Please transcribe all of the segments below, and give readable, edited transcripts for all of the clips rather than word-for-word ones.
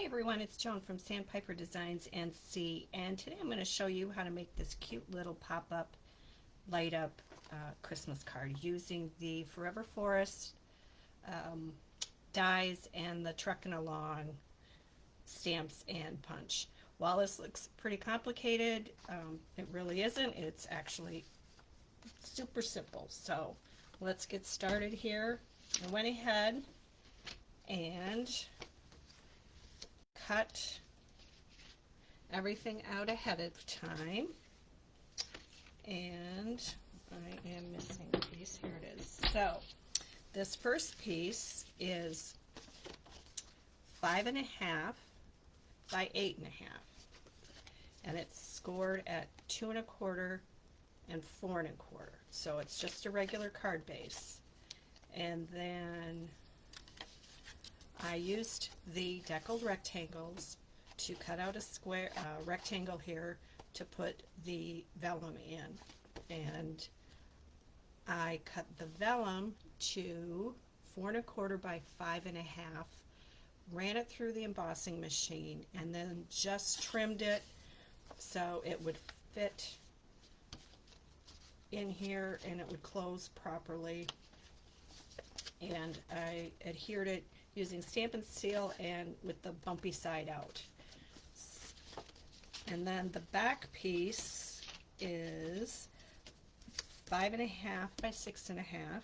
Everyone, it's Joan from Sandpiper Designs NC, and today I'm going to show you how to make this cute little pop-up, light-up Christmas card using the Forever Forest um, dies and the Truckin' Along stamps and punch. While this looks pretty complicated, it really isn't. It's actually super simple. So let's get started here. I went ahead and cut everything out ahead of time, and I am missing a piece. Here it is. So this first piece is 5.5 by 8.5, and it's scored at 2 1/4 and 4 1/4. So it's just a regular card base. And then I used the deckled rectangles to cut out a square rectangle here to put the vellum in, and I cut the vellum to 4 1/4 by 5.5, ran it through the embossing machine, and then just trimmed it so it would fit in here and it would close properly. And I adhered it using Stampin' Seal and with the bumpy side out. And then the back piece is 5.5 by 6.5,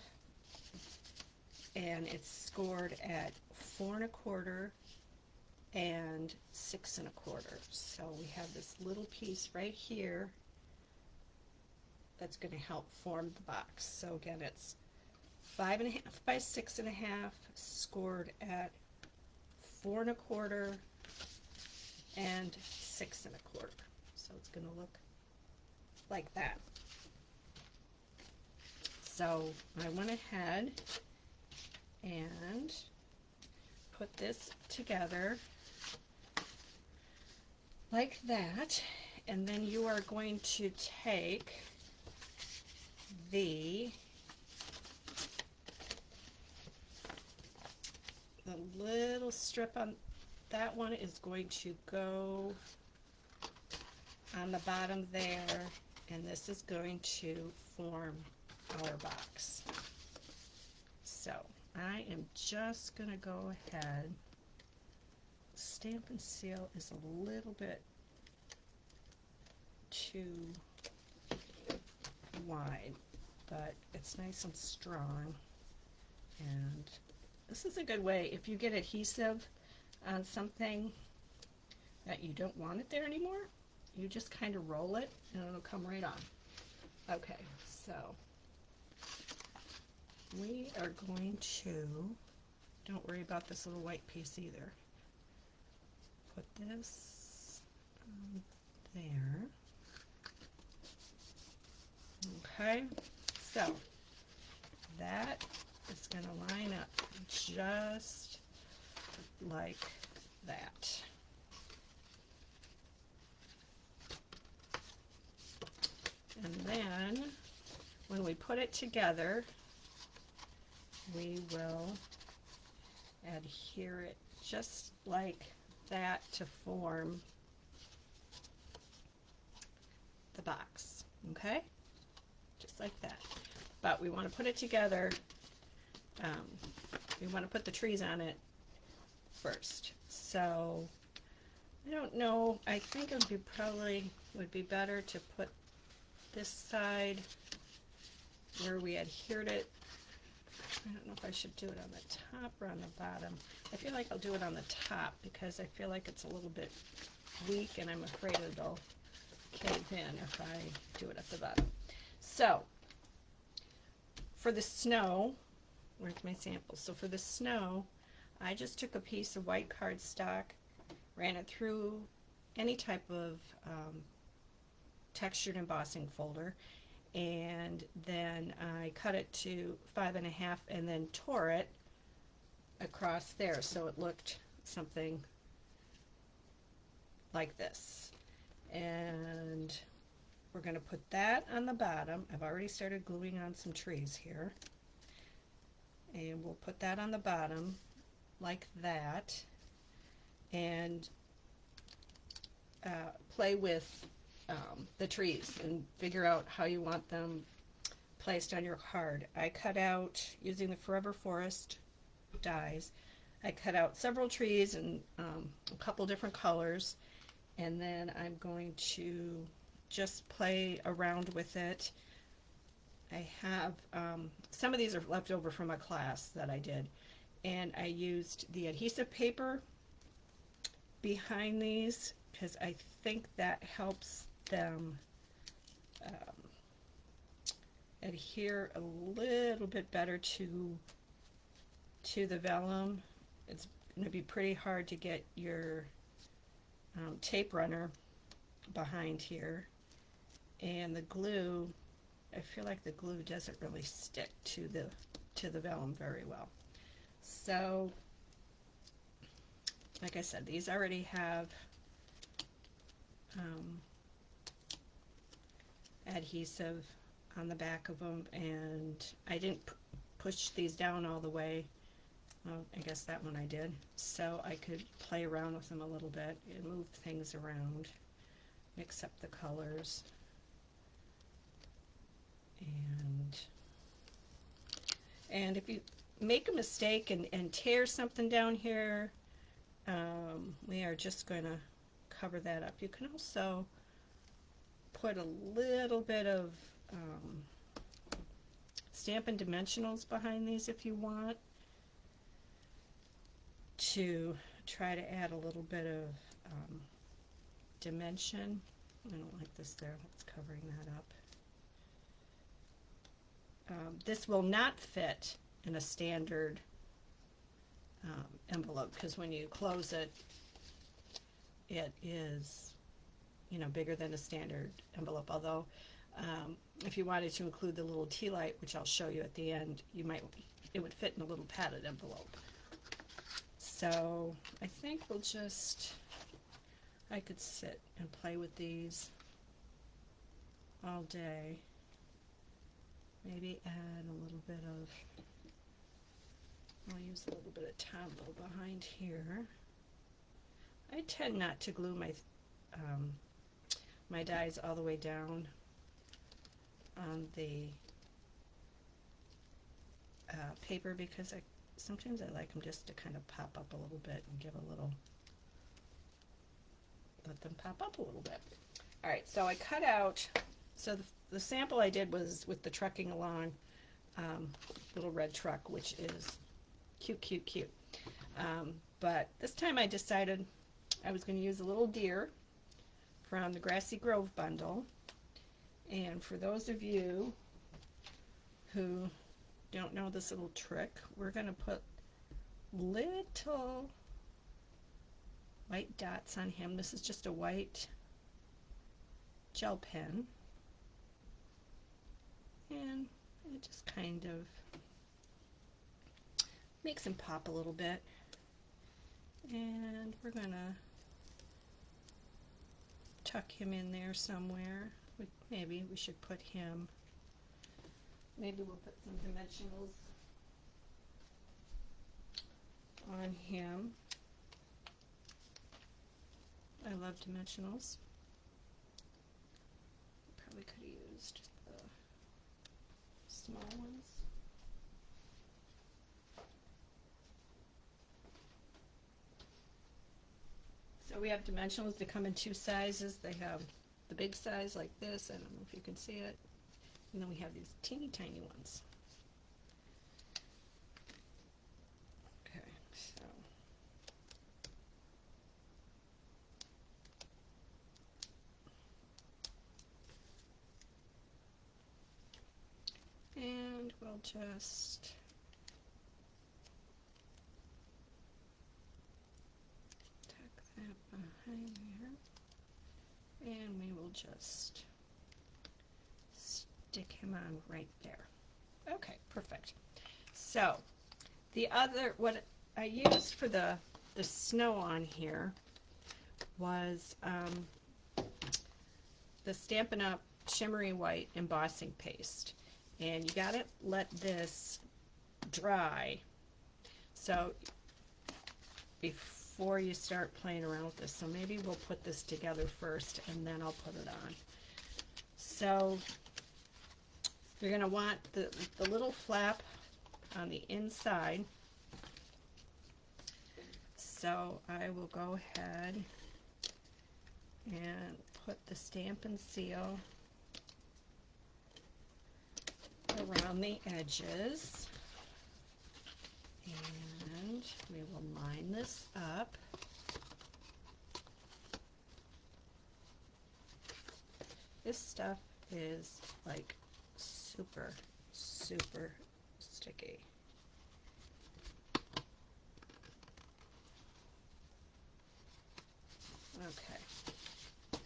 and it's scored at 4 1/4 and 6 1/4. So we have this little piece right here that's going to help form the box. So again, it's 5.5 by 6.5, scored at 4 1/4 and 6 1/4. So it's going to look like that. So I went ahead and put this together like that, and then you are going to take the little strip on that one is going to go on the bottom there, and this is going to form our box. So I am just going to go ahead. Stampin' Seal is a little bit too wide, but it's nice and strong, and this is a good way if you get adhesive on something that you don't want it there anymore, you just kind of roll it and it'll come right on. Okay, so we are going to, don't worry about this little white piece either, put this there. Okay, so that is going to line up just like that. And then when we put it together, we will adhere it just like that to form the box. Okay, just like that. But we want to put it together. We want to put the trees on it first. So I don't know, I think it would be probably would be better to put this side where we adhered it. I don't know if I should do it on the top or on the bottom. I feel like I'll do it on the top because I feel like it's a little bit weak and I'm afraid it'll cave in if I do it at the bottom. So for the snow, where's my sample? So for the snow, I just took a piece of white cardstock, ran it through any type of textured embossing folder, and then I cut it to 5.5 and then tore it across there so it looked something like this. And we're going to put that on the bottom. I've already started gluing on some trees here, and we'll put that on the bottom like that. and play with the trees and figure out how you want them placed on your card. I cut out, using the Forever Forest dies, I cut out several trees in a couple different colors, and then I'm going to just play around with it. I have, some of these are left over from a class that I did, and I used the adhesive paper behind these because I think that helps them adhere a little bit better to the vellum. It's going to be pretty hard to get your tape runner behind here, and the glue, I feel like the glue doesn't really stick to the vellum very well. So like I said, these already have adhesive on the back of them, and I didn't push these down all the way. Well, I guess that one I did, so I could play around with them a little bit and move things around, mix up the colors, and if you make a mistake and tear something down here, we are just going to cover that up. You can also put a little bit of Stampin' Dimensionals behind these if you want, to try to add a little bit of dimension. I don't like this there, that's covering that up. This will not fit in a standard envelope, because when you close it, it is, you know, bigger than a standard envelope. Although if you wanted to include the little tea light, which I'll show you at the end, it would fit in a little padded envelope. So I think I could sit and play with these all day. Maybe add a little bit of, I'll use a little bit of Tombow behind here. I tend not to glue my dies all the way down on the paper, because sometimes I like them just to kind of pop up a little bit and let them pop up a little bit. All right, so I cut out, so the sample I did was with the Trucking Along little red truck, which is cute, cute, cute. But this time I decided I was going to use a little deer from the Grassy Grove bundle. And for those of you who don't know this little trick, we're going to put little white dots on him. This is just a white gel pen, and it just kind of makes him pop a little bit. And we're going to tuck him in there somewhere. Maybe we should put him, maybe we'll put some dimensionals on him. I love dimensionals. Probably could have used the small ones. So we have dimensionals that come in two sizes. They have the big size like this, I don't know if you can see it, and then we have these teeny tiny ones. Okay, so and we'll just tuck that behind there. And we will just stick him on right there. Okay, perfect. So what I used for the snow on here was the Stampin' Up! Shimmery White embossing paste. And you gotta let this dry. So before you start playing around with this. So maybe we'll put this together first and then I'll put it on. So you're going to want the little flap on the inside. So I will go ahead and put the Stampin' Seal around the edges. And we will line this up. This stuff is like super, super sticky. Okay. And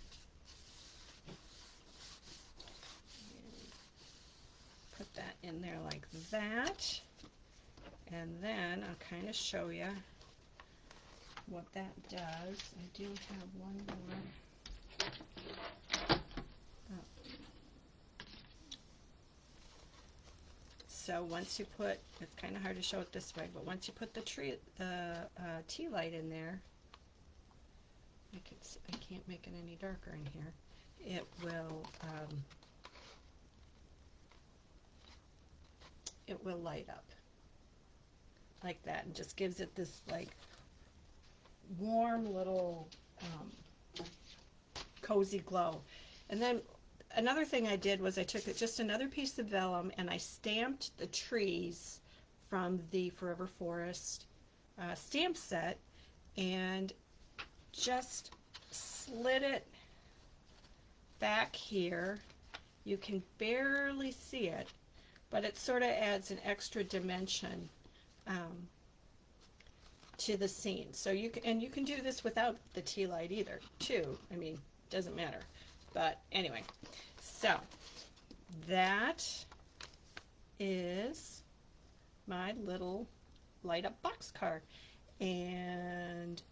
put that in there like that. And then I'll kind of show you what that does. I do have one more. Oh. So once you put, it's kind of hard to show it this way, but once you put the tea light in there, I can't make it any darker in here. It will light up like that, and just gives it this like warm little cozy glow. And then another thing I did was I took just another piece of vellum and I stamped the trees from the Forever Forest stamp set and just slid it back here. You can barely see it, but it sort of adds an extra dimension to the scene. So you can do this without the tea light either, too. I mean, doesn't matter. But anyway, so that is my little light up box card. And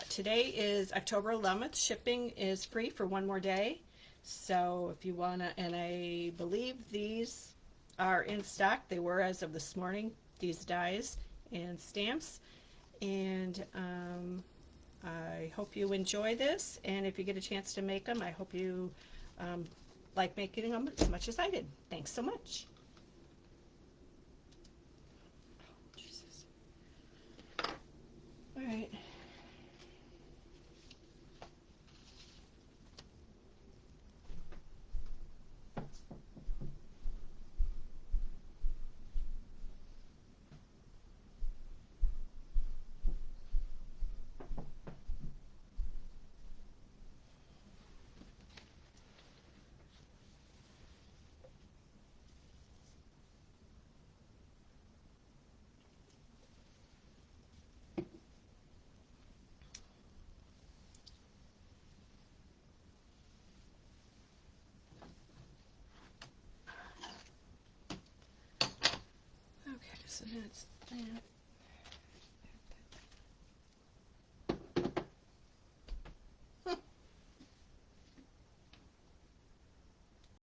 today is October 11th. Shipping is free for one more day. So if you want to, and I believe these are in stock. They were as of this morning, these dies and stamps. And I hope you enjoy this. And if you get a chance to make them, I hope you like making them as much as I did. Thanks so much. Oh, Jesus. All right. Okay, so that's that.